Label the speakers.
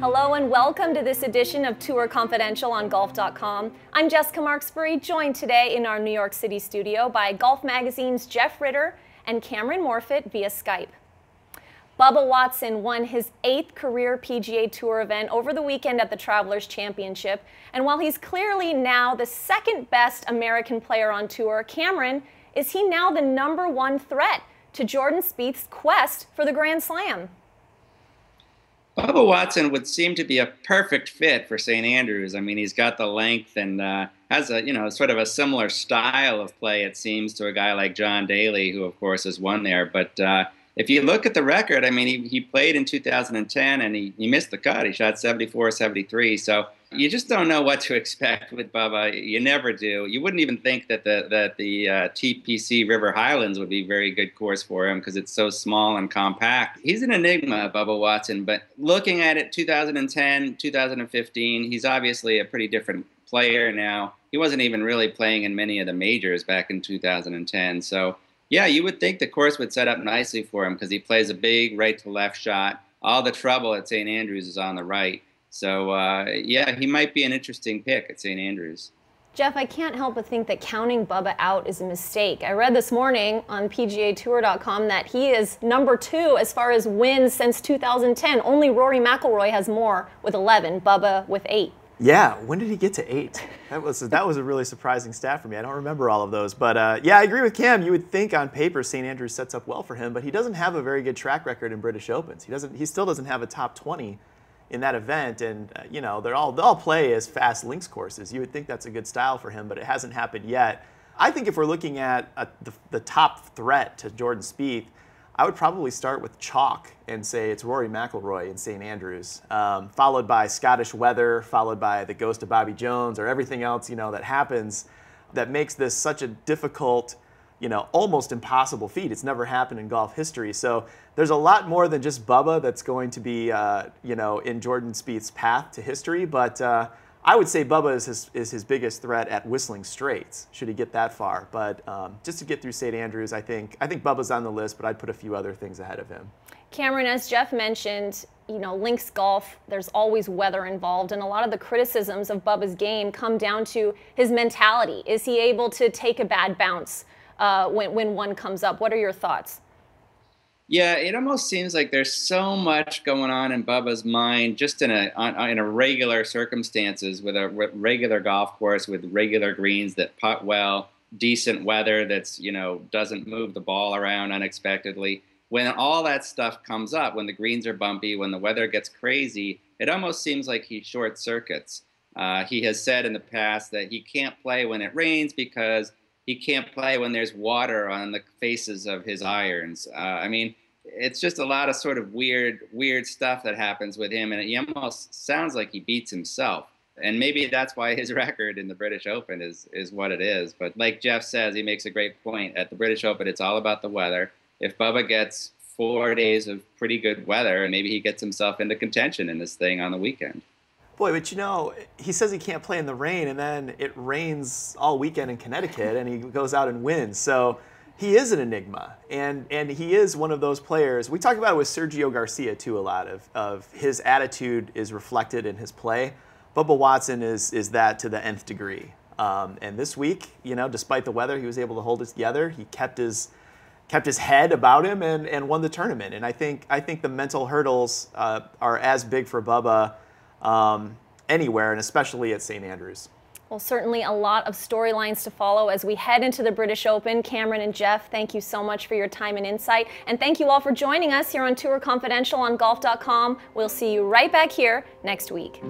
Speaker 1: Hello and welcome to this edition of Tour Confidential on Golf.com. I'm Jessica Marksbury, joined today in our New York City studio by Golf Magazine's Jeff Ritter and Cameron Morfitt via Skype. Bubba Watson won his 8th career PGA Tour event over the weekend at the Travelers Championship. And while he's clearly now the second best American player on tour, Cameron, is he now the #1 threat to Jordan Spieth's quest for the Grand Slam?
Speaker 2: Bubba Watson would seem to be a perfect fit for St. Andrews. I mean, he's got the length and has a, sort of a similar style of play, it seems, to a guy like John Daly, who, of course, has won there. But if you look at the record, I mean, he played in 2010 and he missed the cut. He shot 74, 73. So you just don't know what to expect with Bubba. You never do. You wouldn't even think that the TPC River Highlands would be a very good course for him because it's so small and compact. He's an enigma, Bubba Watson, but looking at it 2010, 2015, he's obviously a pretty different player now. He wasn't even really playing in many of the majors back in 2010. So, yeah, you would think the course would set up nicely for him because he plays a big right-to-left shot. All the trouble at St. Andrews is on the right. So, yeah, he might be an interesting pick at St. Andrews.
Speaker 1: Jeff, I can't help but think that counting Bubba out is a mistake. I read this morning on PGAtour.com that he is #2 as far as wins since 2010. Only Rory McIlroy has more with 11, Bubba with 8.
Speaker 3: Yeah, when did he get to 8? That was a really surprising stat for me. I don't remember all of those. But, yeah, I agree with Cam. You would think on paper St. Andrews sets up well for him, but he doesn't have a very good track record in British Opens. He still doesn't have a top 20 in that event, and they'll all play as fast links courses. You would think that's a good style for him, but it hasn't happened yet. I think if we're looking at the top threat to Jordan Spieth, I would probably start with chalk and say it's Rory McIlroy in St. Andrews, followed by Scottish weather, followed by the ghost of Bobby Jones, or everything else that happens that makes this such a difficult, almost impossible feat. It's never happened in golf history. So there's a lot more than just Bubba that's going to be, in Jordan Spieth's path to history. But I would say Bubba is his biggest threat at Whistling Straits, should he get that far. But just to get through St. Andrews, I think Bubba's on the list, but I'd put a few other things ahead of him.
Speaker 1: Cameron, as Jeff mentioned, links golf, there's always weather involved, and a lot of the criticisms of Bubba's game come down to his mentality. Is he able to take a bad bounce when one comes up? What are your thoughts?
Speaker 2: Yeah, it almost seems like there's so much going on in Bubba's mind just in a regular circumstances with a regular golf course with regular greens that putt well, decent weather that's, doesn't move the ball around unexpectedly. When all that stuff comes up, when the greens are bumpy, when the weather gets crazy, it almost seems like he short circuits. He has said in the past that he can't play when it rains because he can't play when there's water on the faces of his irons. I mean, it's just a lot of sort of weird stuff that happens with him, and he almost sounds like he beats himself. And maybe that's why his record in the British Open is what it is. But like Jeff says, he makes a great point. At the British Open, it's all about the weather. If Bubba gets 4 days of pretty good weather, and maybe he gets himself into contention in this thing on the weekend.
Speaker 3: Boy, but he says he can't play in the rain, and then it rains all weekend in Connecticut, and he goes out and wins. So he is an enigma, and he is one of those players. We talk about it with Sergio Garcia, too, a lot of his attitude is reflected in his play. Bubba Watson is that to the nth degree. And this week, despite the weather, he was able to hold it together. He kept his head about him and won the tournament. And I think the mental hurdles are as big for Bubba anywhere, and especially at St. Andrews.
Speaker 1: Well, certainly a lot of storylines to follow as we head into the British Open. Cameron and Jeff, thank you so much for your time and insight. And thank you all for joining us here on Tour Confidential on Golf.com. We'll see you right back here next week.